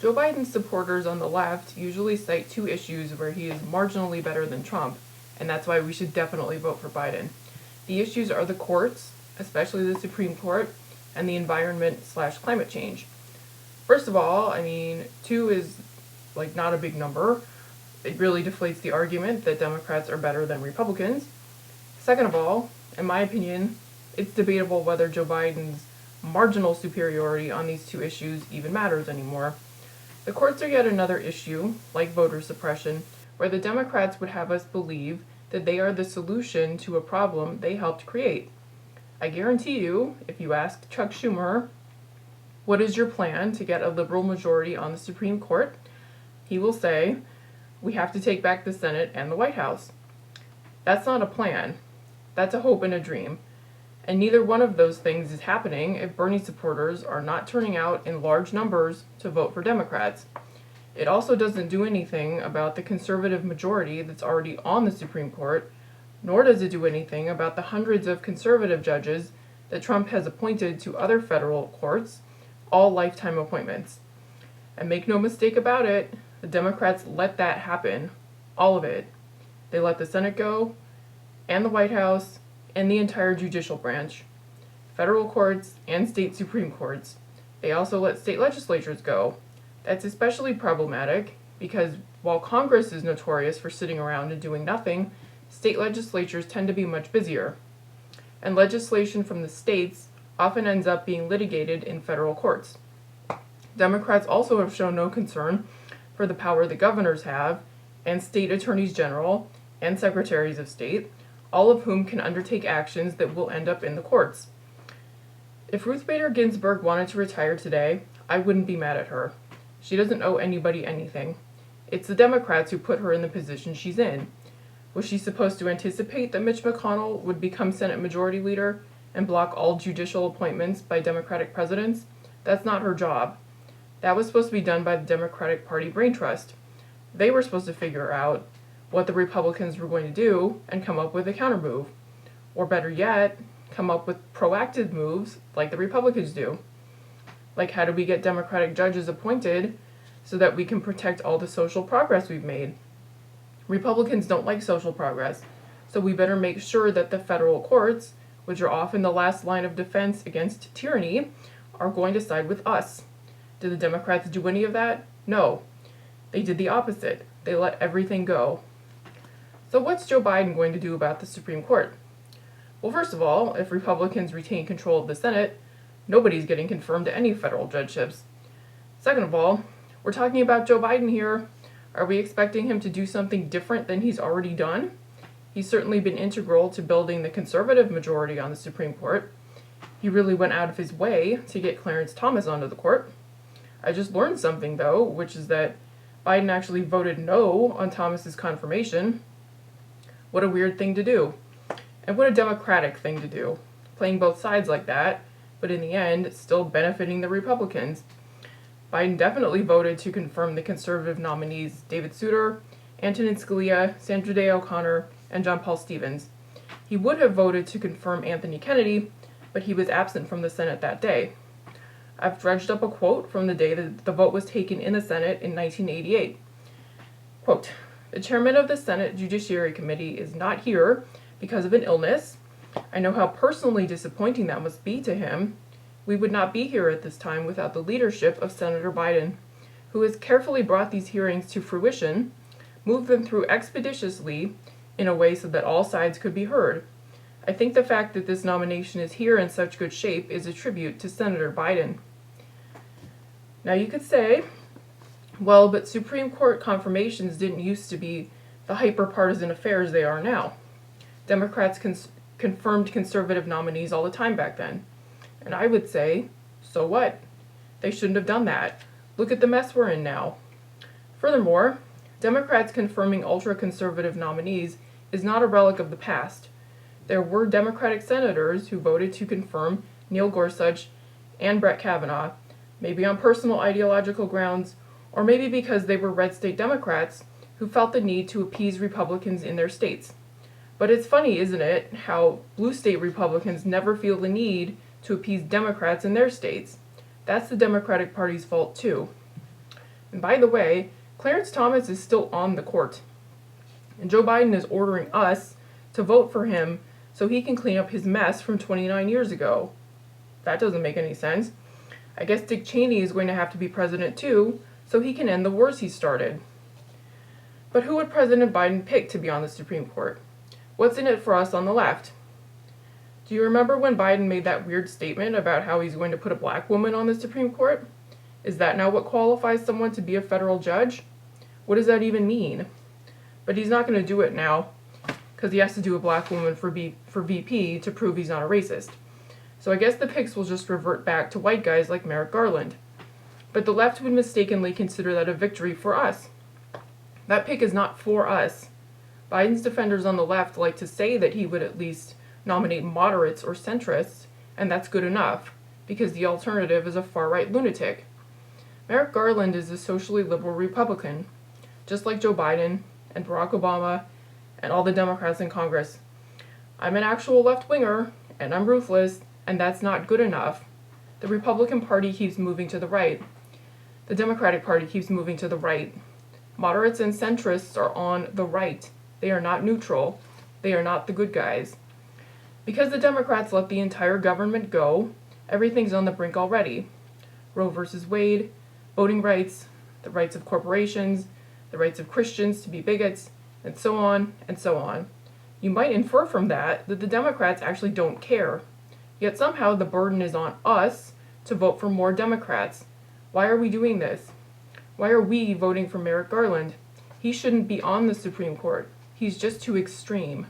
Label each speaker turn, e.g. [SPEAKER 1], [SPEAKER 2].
[SPEAKER 1] Joe Biden's supporters on the left usually cite two issues where he is marginally better than Trump, and that's why we should definitely vote for Biden. The issues are the courts, especially the Supreme Court, and the environment/climate change. First of all, two is not a big number. It really deflates the argument that Democrats are better than Republicans. Second of all, in my opinion, it's debatable whether Joe Biden's marginal superiority on these two issues even matters anymore. The courts are yet another issue, like voter suppression, where the Democrats would have us believe that they are the solution to a problem they helped create. I guarantee you, if you ask Chuck Schumer, what is your plan to get a liberal majority on the Supreme Court? He will say, we have to take back the Senate and the White House. That's not a plan. That's a hope and a dream. And neither one of those things is happening if Bernie supporters are not turning out in large numbers to vote for Democrats. It also doesn't do anything about the conservative majority that's already on the Supreme Court, nor does it do anything about the hundreds of conservative judges that Trump has appointed to other federal courts, all lifetime appointments. And make no mistake about it, the Democrats let that happen. All of it. They let the Senate go, and the White House, and the entire judicial branch, federal courts, and state Supreme Courts. They also let state legislatures go. That's especially problematic because while Congress is notorious for sitting around and doing nothing, state legislatures tend to be much busier. And legislation from the states often ends up being litigated in federal courts. Democrats also have shown no concern for the power the governors have, and state attorneys general, and secretaries of state, all of whom can undertake actions that will end up in the courts. If Ruth Bader Ginsburg wanted to retire today, I wouldn't be mad at her. She doesn't owe anybody anything. It's the Democrats who put her in the position she's in. Was she supposed to anticipate that Mitch McConnell would become Senate Majority Leader and block all judicial appointments by Democratic presidents? That's not her job. That was supposed to be done by the Democratic Party Brain Trust. They were supposed to figure out what the Republicans were going to do and come up with a countermove. Or better yet, come up with proactive moves like the Republicans do. Like, how do we get Democratic judges appointed so that we can protect all the social progress we've made? Republicans don't like social progress, so we better make sure that the federal courts, which are often the last line of defense against tyranny, are going to side with us. Did the Democrats do any of that? No. They did the opposite. They let everything go. So what's Joe Biden going to do about the Supreme Court? Well, first of all, if Republicans retain control of the Senate, nobody's getting confirmed to any federal judgeships. Second of all, we're talking about Joe Biden here. Are we expecting him to do something different than he's already done? He's certainly been integral to building the conservative majority on the Supreme Court. He really went out of his way to get Clarence Thomas onto the court. I just learned something, though, which is that Biden actually voted no on Thomas's confirmation. What a weird thing to do. And what a Democratic thing to do. Playing both sides like that, but in the end, still benefiting the Republicans. Biden definitely voted to confirm the conservative nominees David Souter, Antonin Scalia, Sandra Day O'Connor, and John Paul Stevens. He would have voted to confirm Anthony Kennedy, but he was absent from the Senate that day. I've dredged up a quote from the day that the vote was taken in the Senate in 1988. Quote, "The chairman of the Senate Judiciary Committee is not here because of an illness. I know how personally disappointing that must be to him. We would not be here at this time without the leadership of Senator Biden, who has carefully brought these hearings to fruition, moved them through expeditiously in a way so that all sides could be heard. I think the fact that this nomination is here in such good shape is a tribute to Senator Biden." Now you could say, well, but Supreme Court confirmations didn't used to be the hyper-partisan affairs they are now. Democrats confirmed conservative nominees all the time back then. And I would say, so what? They shouldn't have done that. Look at the mess we're in now. Furthermore, Democrats confirming ultra-conservative nominees is not a relic of the past. There were Democratic senators who voted to confirm Neil Gorsuch and Brett Kavanaugh, maybe on personal ideological grounds, or maybe because they were red state Democrats who felt the need to appease Republicans in their states. But it's funny, isn't it, how blue state Republicans never feel the need to appease Democrats in their states. That's the Democratic Party's fault, too. And by the way, Clarence Thomas is still on the court. And Joe Biden is ordering us to vote for him so he can clean up his mess from 29 years ago. That doesn't make any sense. I guess Dick Cheney is going to have to be president too, so he can end the wars he started. But who would President Biden pick to be on the Supreme Court? What's in it for us on the left? Do you remember when Biden made that weird statement about how he's going to put a black woman on the Supreme Court? Is that now what qualifies someone to be a federal judge? What does that even mean? But he's not going to do it now, because he has to do a black woman for VP to prove he's not a racist. So I guess the picks will just revert back to white guys like Merrick Garland. But the left would mistakenly consider that a victory for us. That pick is not for us. Biden's defenders on the left like to say that he would at least nominate moderates or centrists, and that's good enough, because the alternative is a far-right lunatic. Merrick Garland is a socially liberal Republican, just like Joe Biden and Barack Obama and all the Democrats in Congress. I'm an actual left-winger, and I'm ruthless, and that's not good enough. The Republican Party keeps moving to the right. The Democratic Party keeps moving to the right. Moderates and centrists are on the right. They are not neutral. They are not the good guys. Because the Democrats let the entire government go, everything's on the brink already. Roe versus Wade, voting rights, the rights of corporations, the rights of Christians to be bigots, and so on and so on. You might infer from that the Democrats actually don't care. Yet somehow the burden is on us to vote for more Democrats. Why are we doing this? Why are we voting for Merrick Garland? He shouldn't be on the Supreme Court. He's just too extreme.